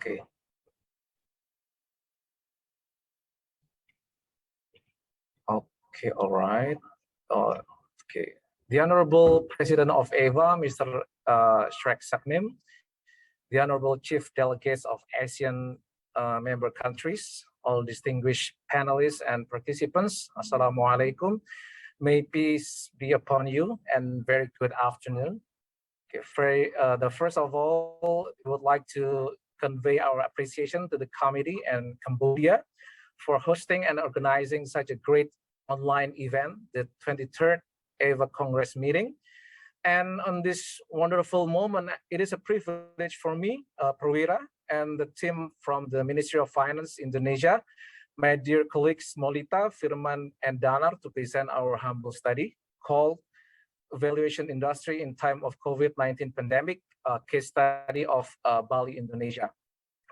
Okay. Okay, all right. Okay. The Honorable President of AVA, Mr. Shrek Saknim, the Honorable Chief Delegates of ASEAN member countries, all distinguished panelists and participants, Assalamualaikum. May peace be upon you and very good afternoon. Okay, first of all, we would like to convey our appreciation to the committee and Cambodia for hosting and organizing such a great online event, the 23rd AVA Congress meeting. And on this wonderful moment, it is a privilege for me, Perwira, and the team from the Ministry of Finance, Indonesia, my dear colleagues Molita, Firman, and Danar, to present our humble study called Valuation Industry in Time of COVID-19 Pandemic, case study of Bali, Indonesia.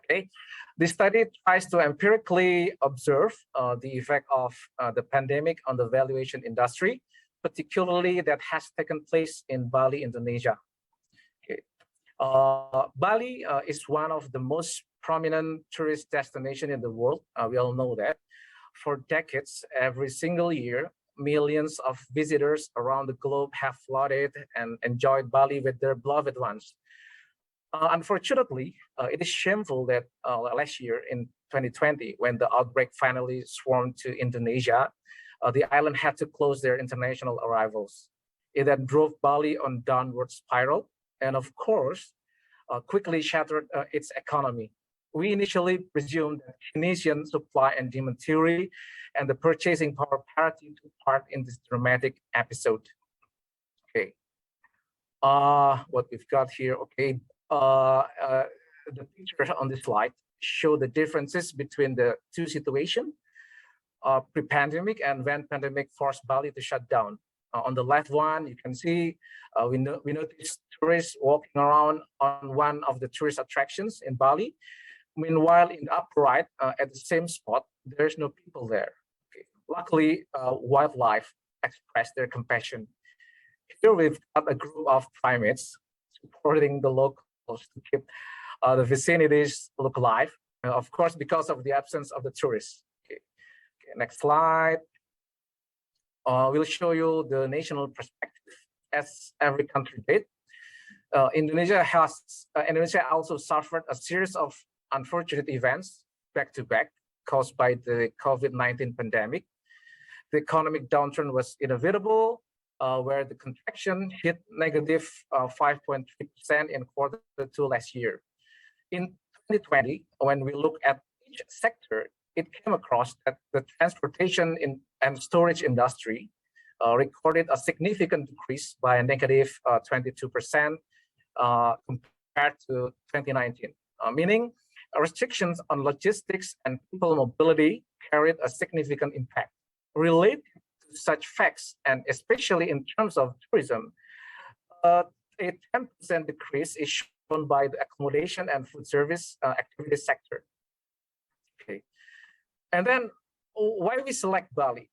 Okay, this study tries to empirically observe the effect of the pandemic on the valuation industry, particularly that has taken place in Bali, Indonesia. Okay. Bali is one of the most prominent tourist destinations in the world. We all know that. For decades, every single year, millions of visitors around the globe have flooded and enjoyed Bali with their beloved ones. Unfortunately, it is shameful that last year in 2020, when the outbreak finally swarmed to Indonesia, the island had to close their international arrivals. It then drove Bali on downward spiral and, of course, quickly shattered its economy. We initially presumed that Keynesian supply and demand theory and the purchasing power parity took part in this dramatic episode. Okay. What we've got here, okay. The pictures on this slide show the differences between the two situations, pre-pandemic and when pandemic forced Bali to shut down. On the left one, you can see we noticed tourists walking around on one of the tourist attractions in Bali. Meanwhile, in the upper right, at the same spot, there's no people there. Okay. Luckily, wildlife expressed their compassion. Here we've got a group of primates supporting the locals to keep the vicinities look alive, of course, because of the absence of the tourists. Okay, next slide. We'll show you the national perspective, as every country did. Indonesia also suffered a series of unfortunate events back to back caused by the COVID-19 pandemic. The economic downturn was inevitable, where the contraction hit negative 5.3% in Q2 last year. In 2020, when we look at each sector, it came across that the transportation and storage industry recorded a significant decrease by a negative 22% compared to 2019, meaning restrictions on logistics and people mobility carried a significant impact. Related to such facts, and especially in terms of tourism, a 10% decrease is shown by the accommodation and food service activity sector. Okay, and then why we select Bali?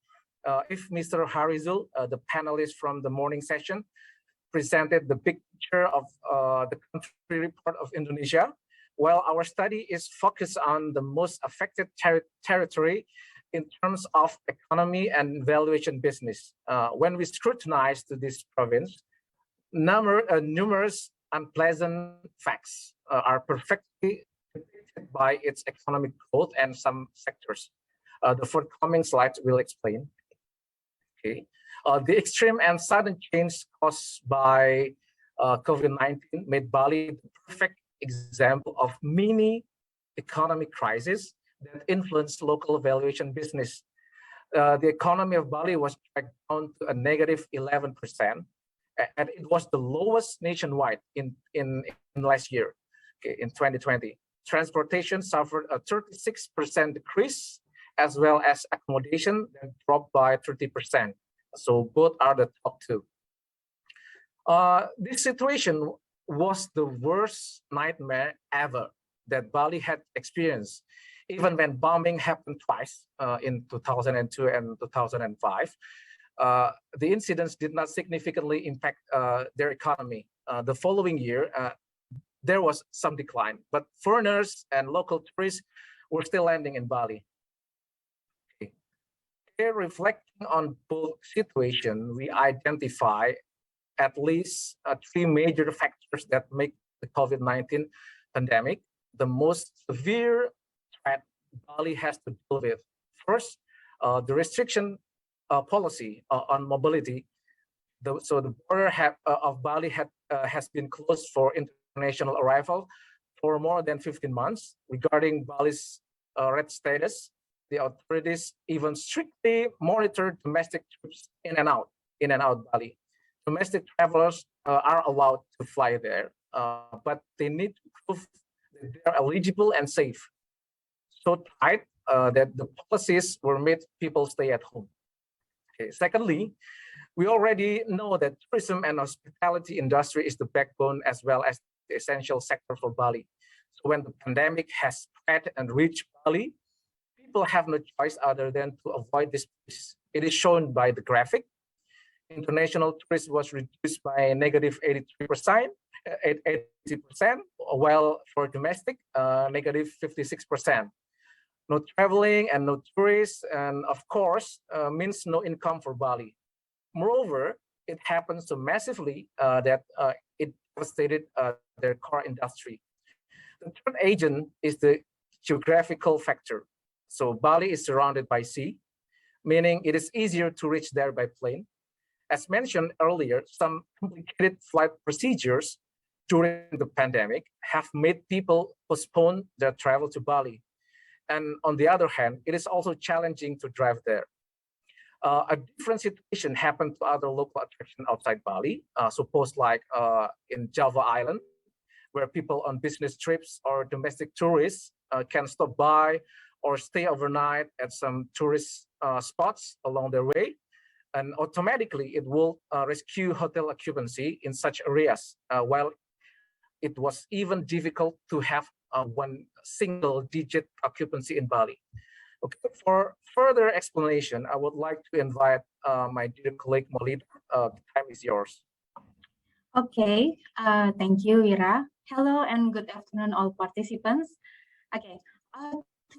If Mr. Harizul, the panelist from the morning session, presented the big picture of the country report of Indonesia, while our study is focused on the most affected territory in terms of economy and valuation business. When we scrutinize to this province, numerous unpleasant facts are perfectly depicted by its economic growth and some sectors. The forthcoming slides will explain. Okay, the extreme and sudden change caused by COVID-19 made Bali the perfect example of mini economic crisis that influenced local valuation business. The economy of Bali was dragged down to a negative 11%, and it was the lowest nationwide in last year, okay, in 2020. Transportation suffered a 36% decrease, as well as accommodation that dropped by 30%. So both are the top two. This situation was the worst nightmare ever that Bali had experienced. Even when bombing happened twice in 2002 and 2005, the incidents did not significantly impact their economy. The following year, there was some decline, but foreigners and local tourists were still landing in Bali. Okay. Here, reflecting on both situations, we identify at least three major factors that make the COVID-19 pandemic the most severe threat Bali has to deal with. First, the restriction policy on mobility. So the border of Bali has been closed for international arrival for more than 15 months. Regarding Bali's red status, the authorities even strictly monitor domestic trips in and out Bali. Domestic travelers are allowed to fly there, but they need to prove that they are eligible and safe. So tight that the policies were made people stay at home. Okay. Secondly, we already know that tourism and hospitality industry is the backbone as well as the essential sector for Bali. So when the pandemic has spread and reached Bali, people have no choice other than to avoid this. It is shown by the graphic. International tourism was reduced by negative 83%, while for domestic, negative 56%. No traveling and no tourists, and of course, means no income for Bali. Moreover, it happens so massively that it devastated their core industry. The third agent is the geographical factor. So Bali is surrounded by sea, meaning it is easier to reach there by plane. As mentioned earlier, some complicated flight procedures during the pandemic have made people postpone their travel to Bali. And on the other hand, it is also challenging to drive there. A different situation happened to other local attractions outside Bali, suppose like in Java Island, where people on business trips or domestic tourists can stop by or stay overnight at some tourist spots along their way. And automatically it will rescue hotel occupancy in such areas, while it was even difficult to have one single-digit occupancy in Bali. Okay, for further explanation, I would like to invite my dear colleague Molita. The time is yours. Okay, thank you, Ira. Hello and good afternoon, all participants. Okay,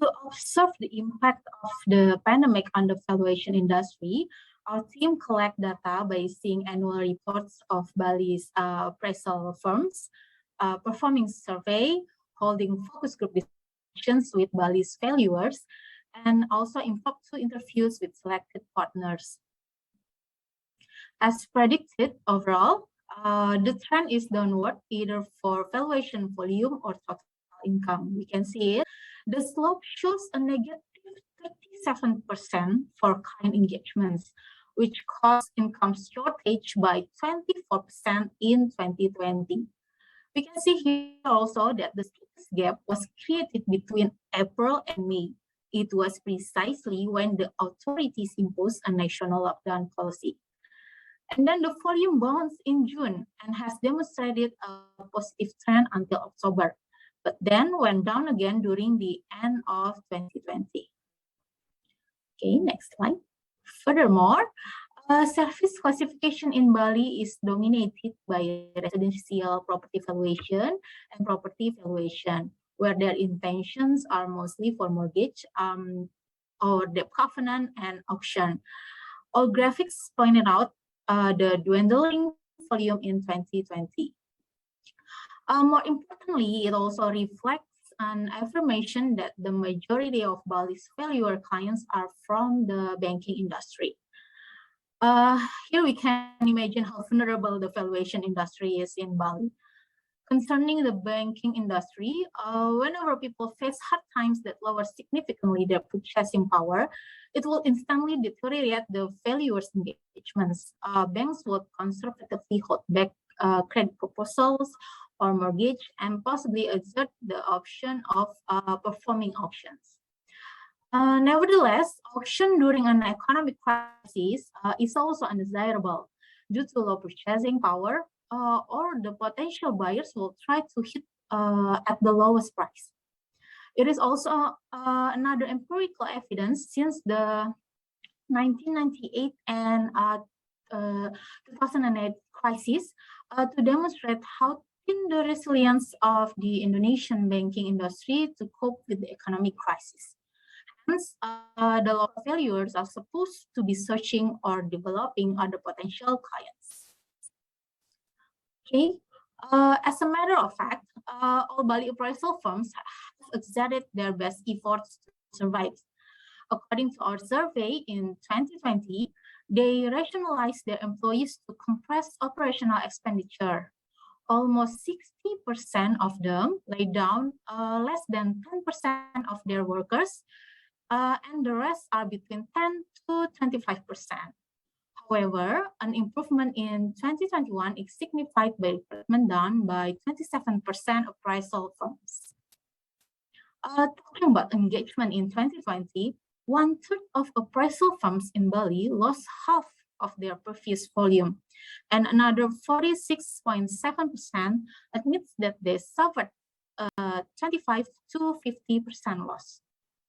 to observe the impact of the pandemic on the valuation industry, our team collect data by seeing annual reports of Bali's appraisal firms, performing survey, holding focus group discussions with Bali's valuers, and also impromptu interviews with selected partners. As predicted, overall, the trend is downward either for valuation volume or total income. We can see it. The slope shows a negative 37% for client engagements, which caused income shortage by 24% in 2020. We can see here also that the status gap was created between April and May. It was precisely when the authorities imposed a national lockdown policy. And then the volume bounced in June and has demonstrated a positive trend until October, but then went down again during the end of 2020. Okay, next slide. Furthermore, service classification in Bali is dominated by residential property valuation and property valuation, where their intentions are mostly for mortgage or debt covenant and auction. All graphics pointed out the dwindling volume in 2020. More importantly, it also reflects an affirmation that the majority of Bali's valuer clients are from the banking industry. Here we can imagine how vulnerable the valuation industry is in Bali. Concerning the banking industry, whenever people face hard times that lower significantly their purchasing power, it will instantly deteriorate the valuers' engagements. Banks will conservatively hold back credit proposals or mortgage and possibly exert the option of performing auctions. Nevertheless, auction during an economic crisis is also undesirable due to low purchasing power, or the potential buyers will try to hit at the lowest price. It is also another empirical evidence since the 1998 and 2008 crisis to demonstrate how in the resilience of the Indonesian banking industry to cope with the economic crisis. Hence, the local valuers are supposed to be searching or developing other potential clients. Okay, as a matter of fact, all Bali appraisal firms have exerted their best efforts to survive. According to our survey in 2020, they rationalized their employees to compress operational expenditure. Almost 60% of them laid down less than 10% of their workers, and the rest are between 10 to 25%. However, an improvement in 2021 is signified by recruitment done by 27% appraisal firms. Talking about engagement in 2020, 1/3 of appraisal firms in Bali lost half of their previous volume, and another 46.7% admits that they suffered 25 to 50% loss.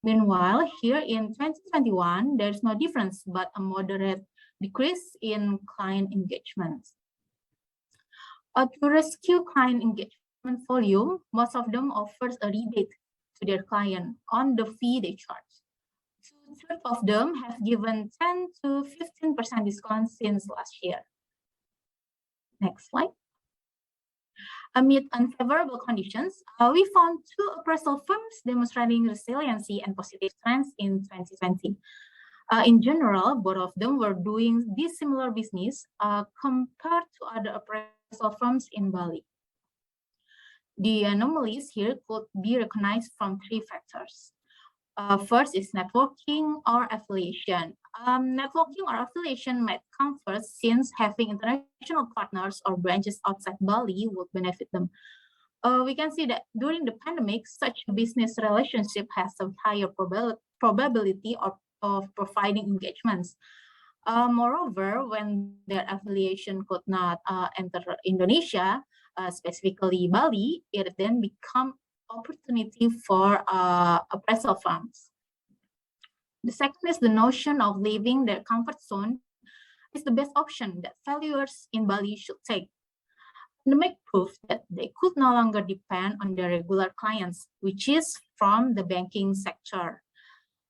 Meanwhile, here in 2021, there's no difference but a moderate decrease in client engagement. To rescue client engagement volume, most of them offers a rebate to their client on the fee they charge. 2/3 of them have given 10 to 15% discount since last year. Next slide. Amid unfavorable conditions, we found 2 appraisal firms demonstrating resiliency and positive trends in 2020. In general, both of them were doing dissimilar business compared to other appraisal firms in Bali. The anomalies here could be recognized from 3 factors. First is networking or affiliation. Networking or affiliation might come first since having international partners or branches outside Bali would benefit them. We can see that during the pandemic, such a business relationship has a higher probability of providing engagements. Moreover, when their affiliation could not enter Indonesia, specifically Bali, it then becomes opportunity for appraisal firms. The second is the notion of leaving their comfort zone is the best option that valuers in Bali should take. To make proof that they could no longer depend on their regular clients, which is from the banking sector.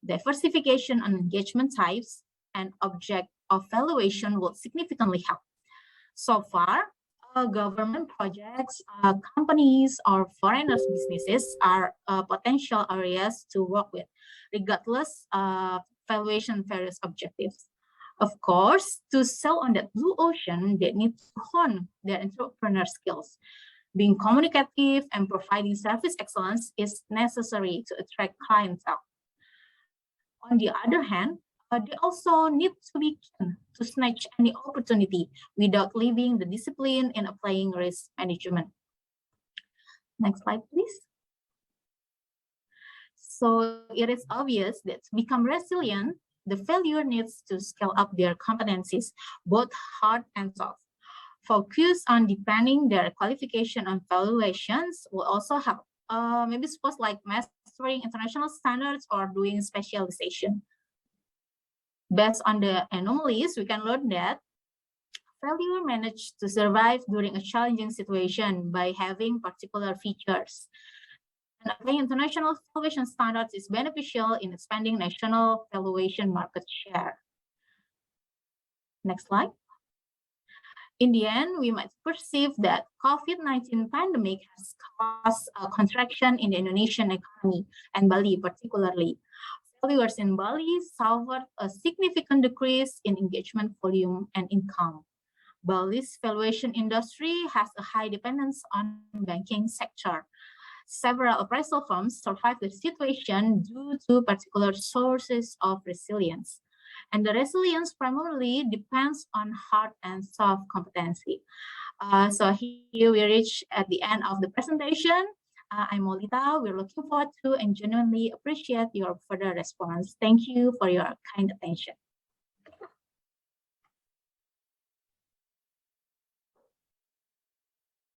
Diversification on engagement types and object of valuation will significantly help. So far, government projects, companies, or foreigners' businesses are potential areas to work with, regardless of valuation various objectives. Of course, to sell on that blue ocean, they need to hone their entrepreneur skills. Being communicative and providing service excellence is necessary to attract clientele. On the other hand, they also need to be keen to snatch any opportunity without leaving the discipline in applying risk management. Next slide, please. So it is obvious that to become resilient, the valuer needs to scale up their competencies, both hard and soft. Focus on deepening their qualification on valuations will also help. Maybe suppose like mastering international standards or doing specialization. Based on the anomalies, we can learn that valuer managed to survive during a challenging situation by having particular features. And applying international valuation standards is beneficial in expanding national valuation market share. Next slide. In the end, we might perceive that COVID-19 pandemic has caused a contraction in the Indonesian economy and Bali particularly. Valuers in Bali suffered a significant decrease in engagement volume and income. Bali's valuation industry has a high dependence on banking sector. Several appraisal firms survived the situation due to particular sources of resilience. And the resilience primarily depends on hard and soft competency. So here we reach at the end of the presentation. I'm Molita. We're looking forward to and genuinely appreciate your further response. Thank you for your kind attention.